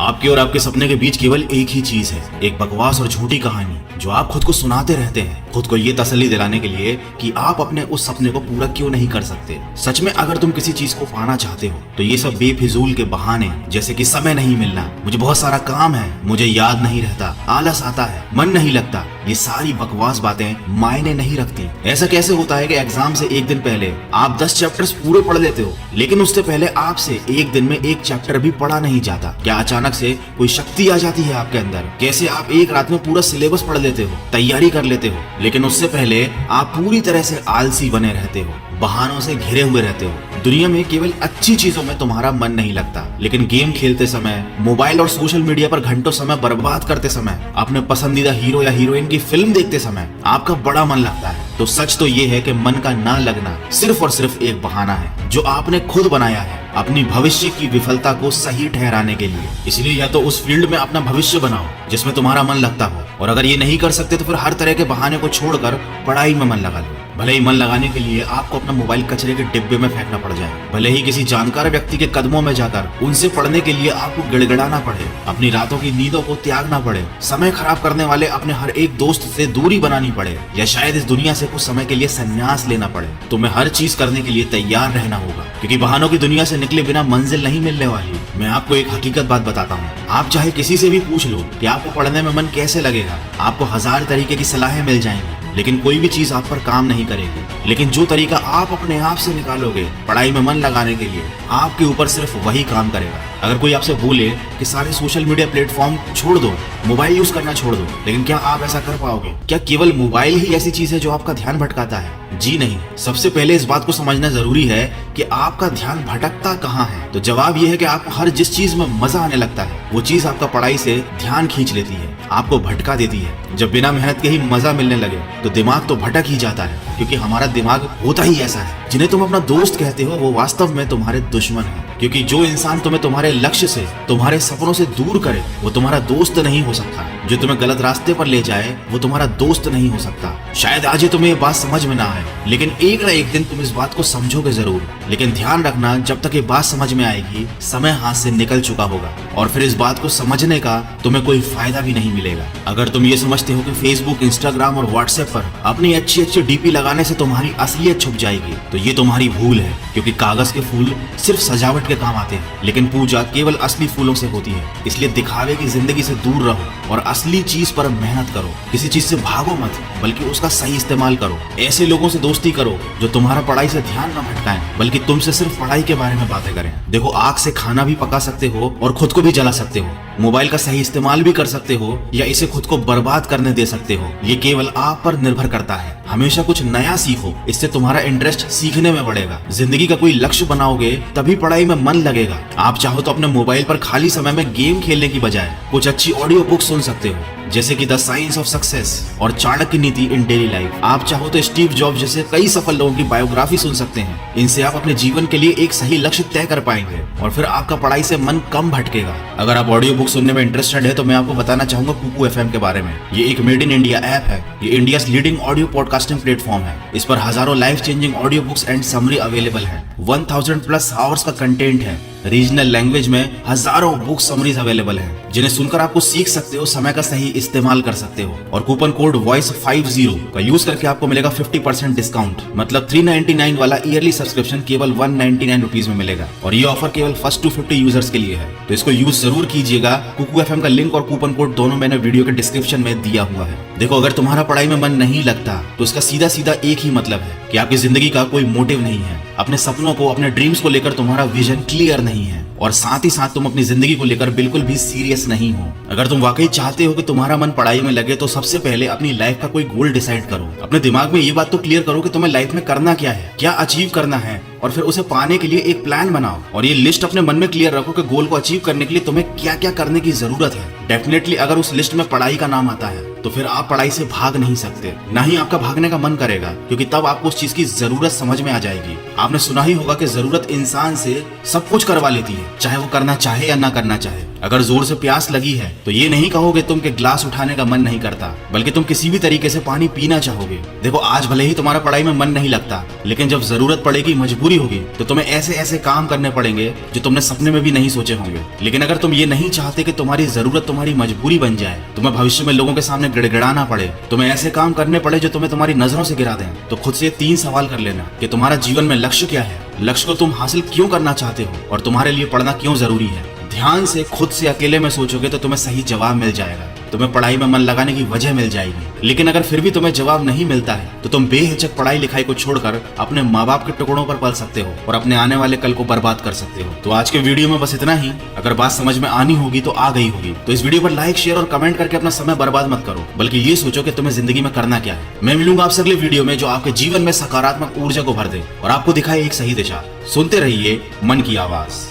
आपके और आपके सपने के बीच केवल एक ही चीज है, एक बकवास और झूठी कहानी जो आप खुद को सुनाते रहते हैं, खुद को ये तसल्ली दिलाने के लिए कि आप अपने उस सपने को पूरा क्यों नहीं कर सकते। सच में अगर तुम किसी चीज को पाना चाहते हो तो ये सब बेफिजूल के बहाने, जैसे कि समय नहीं मिलना, मुझे बहुत सारा काम है, मुझे याद नहीं रहता, आलस आता है, मन नहीं लगता, ये सारी बकवास बातें मायने नहीं रखती। ऐसा कैसे होता है कि एग्जाम से एक दिन पहले आप 10 चैप्टर्स पूरे पढ़ लेते हो, लेकिन उससे पहले आपसे एक दिन में एक चैप्टर भी पढ़ा नहीं जाता? क्या अचानक से कोई शक्ति आ जाती है आपके अंदर? कैसे आप एक रात में पूरा सिलेबस पढ़ लेते हो, तैयारी कर लेते हो, लेकिन उससे पहले आप पूरी तरह से आलसी बने रहते हो, बहानों से घिरे हुए रहते हो। दुनिया में केवल अच्छी चीजों में तुम्हारा मन नहीं लगता, लेकिन गेम खेलते समय, मोबाइल और सोशल मीडिया पर घंटों समय बर्बाद करते समय, अपने पसंदीदा हीरो या हीरोइन की फिल्म देखते समय आपका बड़ा मन लगता है। तो सच तो ये है कि मन का ना लगना सिर्फ और सिर्फ एक बहाना है जो आपने खुद बनाया है अपनी भविष्य की विफलता को सही ठहराने के लिए। इसलिए या तो उस फील्ड में अपना भविष्य बनाओ जिसमें तुम्हारा मन लगता हो, और अगर ये नहीं कर सकते तो फिर हर तरह के बहाने को छोड़कर पढ़ाई में मन लगा लो। भले ही मन लगाने के लिए आपको अपना मोबाइल कचरे के डिब्बे में फेंकना पड़ जाए, भले ही किसी जानकार व्यक्ति के कदमों में जाकर उनसे पढ़ने के लिए आपको गिड़गिड़ाना पड़े, अपनी रातों की नींदों को त्यागना पड़े, समय खराब करने वाले अपने हर एक दोस्त से दूरी बनानी पड़े, या शायद इस दुनिया से कुछ समय के लिए संन्यास लेना पड़े, तुम्हें हर चीज करने के लिए तैयार रहना होगा, क्योंकि बहानों की दुनिया से निकले बिना मंजिल नहीं मिलने वाली। मैं आपको एक हकीकत बात बताता हूँ, आप चाहे किसी से भी पूछ लो कि आपको पढ़ने में मन कैसे लगेगा, आपको 1000 तरीके की सलाहें मिल जाएंगी, लेकिन कोई भी चीज आप पर काम नहीं करेगी। लेकिन जो तरीका आप अपने आप से निकालोगे पढ़ाई में मन लगाने के लिए, आपके ऊपर सिर्फ वही काम करेगा। अगर कोई आपसे बोले कि सारे सोशल मीडिया प्लेटफॉर्म छोड़ दो, मोबाइल यूज करना छोड़ दो, लेकिन क्या आप ऐसा कर पाओगे? क्या केवल मोबाइल ही ऐसी चीज है जो आपका ध्यान भटकाता है? जी नहीं। सबसे पहले इस बात को समझना जरूरी है कि आपका ध्यान भटकता कहाँ है। तो जवाब यह है कि आपको हर जिस चीज में मजा आने लगता है वो चीज आपका पढ़ाई से ध्यान खींच लेती है, आपको भटका देती है। जब बिना मेहनत के ही मजा मिलने लगे तो दिमाग तो भटक ही जाता है, क्योंकि हमारा दिमाग होता ही ऐसा है। जिन्हें तुम अपना दोस्त कहते हो वो वास्तव में तुम्हारे दुश्मन है, क्योंकि जो इंसान तुम्हें तुम्हारे लक्ष्य से, तुम्हारे सपनों से दूर करे वो तुम्हारा दोस्त नहीं हो सकता। जो तुम्हें गलत रास्ते पर ले जाए वो तुम्हारा दोस्त नहीं हो सकता। शायद आज तुम्हें ये बात समझ में ना आए, लेकिन एक ना एक दिन तुम इस बात को समझोगे जरूर। लेकिन ध्यान रखना, जब तक ये बात समझ में आएगी समय हाथ से निकल चुका होगा, और फिर इस बात को समझने का तुम्हें कोई फायदा भी नहीं मिलेगा। अगर तुम ये समझते हो कि फेसबुक, इंस्टाग्राम और व्हाट्सएप पर अपनी अच्छी अच्छी डीपी लगाने से तुम्हारी असलियत छुप जाएगी तो ये तुम्हारी भूल है, क्योंकि कागज के फूल सिर्फ सजावट के काम आते हैं, लेकिन पूजा केवल असली फूलों से होती है। इसलिए दिखावे की जिंदगी से दूर रहो और असली चीज पर मेहनत करो। किसी चीज से भागो मत, बल्कि उसका सही इस्तेमाल करो। ऐसे लोगों से दोस्ती करो जो तुम्हारा पढ़ाई से ध्यान न भटकाएं, बल्कि तुमसे सिर्फ पढ़ाई के बारे में बातें करें। देखो, आग से खाना भी पका सकते हो और खुद को भी जला सकते हो। मोबाइल का सही इस्तेमाल भी कर सकते हो या इसे खुद को बर्बाद करने दे सकते हो। ये केवल आप पर निर्भर करता है। हमेशा कुछ नया सीखो, इससे तुम्हारा इंटरेस्ट सीखने में बढ़ेगा। जिंदगी का कोई लक्ष्य बनाओगे तभी पढ़ाई में मन लगेगा। आप चाहो तो अपने मोबाइल पर खाली समय में गेम खेलने की बजाय कुछ अच्छी ऑडियो बुक सुन सकते हो, जैसे कि द साइंस ऑफ सक्सेस और चाणक्य नीति इन डेली लाइफ। आप चाहो तो स्टीव जॉब्स जैसे कई सफल लोगों की बायोग्राफी सुन सकते हैं। इनसे आप अपने जीवन के लिए एक सही लक्ष्य तय कर पाएंगे और फिर आपका पढ़ाई से मन कम भटकेगा। अगर आप ऑडियो बुक सुनने में इंटरेस्टेड है तो मैं आपको बताना चाहूंगा कुकू एफएम के बारे में। ये एक मेड इन इंडिया ऐप है। ये India leading audio podcasting platform है। इस पर हजारों life changing audio books and summary available है। 1000+ आवर्स का कंटेंट है। रीजनल लैंग्वेज में हजारों बुक समरीज अवेलेबल हैं, जिन्हें सुनकर आपको सीख सकते हो, समय का सही इस्तेमाल कर सकते हो। और कूपन कोड वॉइस50 का यूज करके आपको मिलेगा 50% डिस्काउंट। मतलब 399 वाला ईयरली सब्सक्रिप्शन केवल 199 रुपीज में मिलेगा। और ये ऑफर केवल फर्स्ट 250 यूजर्स के लिए है, तो इसको यूज जरूर कीजिएगा। कुकू एफएम का लिंक और कूपन कोड दोनों मैंने वीडियो के डिस्क्रिप्शन में दिया हुआ है। देखो, अगर तुम्हारा पढ़ाई में मन नहीं लगता तो इसका सीधा सीधा एक ही मतलब है कि आपकी जिंदगी का कोई मोटिव नहीं है। अपने सपनों को, अपने ड्रीम्स को लेकर तुम्हारा विजन क्लियर नहीं है, और साथ ही साथ तुम अपनी जिंदगी को लेकर बिल्कुल भी सीरियस नहीं हो। अगर तुम वाकई चाहते हो कि तुम्हारा मन पढ़ाई में लगे तो सबसे पहले अपनी लाइफ का कोई गोल डिसाइड करो। अपने दिमाग में ये बात तो क्लियर करो कि तुम्हें लाइफ में करना क्या है, क्या अचीव करना है, और फिर उसे पाने के लिए एक प्लान बनाओ। और ये लिस्ट अपने मन में क्लियर रखो कि गोल को अचीव करने के लिए तुम्हें क्या क्या करने की जरूरत है। डेफिनेटली अगर उस लिस्ट में पढ़ाई का नाम आता है तो फिर आप पढ़ाई से भाग नहीं सकते, ना ही आपका भागने का मन करेगा, क्योंकि तब आपको उस चीज की जरूरत समझ में आ जाएगी। आपने सुना ही होगा कि जरूरत इंसान से सब कुछ करवा लेती है, चाहे वो करना चाहे या ना करना चाहे। अगर जोर से प्यास लगी है तो ये नहीं कहोगे तुम के ग्लास उठाने का मन नहीं करता, बल्कि तुम किसी भी तरीके से पानी पीना चाहोगे। देखो आज भले ही तुम्हारा पढ़ाई में मन नहीं लगता, लेकिन जब जरूरत पड़ेगी, मजबूरी होगी, तो तुम्हें ऐसे ऐसे काम करने पड़ेंगे जो तुमने सपने में भी नहीं सोचे होंगे। लेकिन अगर तुम ये नहीं चाहते कि तुम्हारी जरूरत तुम्हारी मजबूरी बन जाए, तुम्हें भविष्य में लोगों के सामने गिड़गिड़ाना पड़े, तुम्हें ऐसे काम करने पड़े जो तुम्हें तुम्हारी नजरों से गिरा दें, तो खुद से 3 सवाल कर लेना कि तुम्हारा जीवन में लक्ष्य क्या है, लक्ष्य को तुम हासिल क्यों करना चाहते हो और तुम्हारे लिए पढ़ना क्यों जरूरी है। ध्यान से खुद से अकेले में सोचोगे तो तुम्हें सही जवाब मिल जाएगा, तुम्हें पढ़ाई में मन लगाने की वजह मिल जाएगी। लेकिन अगर फिर भी तुम्हें जवाब नहीं मिलता है तो तुम बेहिचक पढ़ाई लिखाई को छोड़कर अपने माँ बाप के टुकड़ों पर पल सकते हो और अपने आने वाले कल को बर्बाद कर सकते हो। तो आज के वीडियो में बस इतना ही। अगर बात समझ में आनी होगी तो आ गई होगी, तो इस वीडियो पर लाइक शेयर और कमेंट करके अपना समय बर्बाद मत करो, बल्कि ये सोचो कि तुम्हें जिंदगी में करना क्या है। मैं मिलूंगा आपसे अगले वीडियो में जो आपके जीवन में सकारात्मक ऊर्जा को भर दे और आपको दिखाए एक सही दिशा। सुनते रहिए मन की आवाज।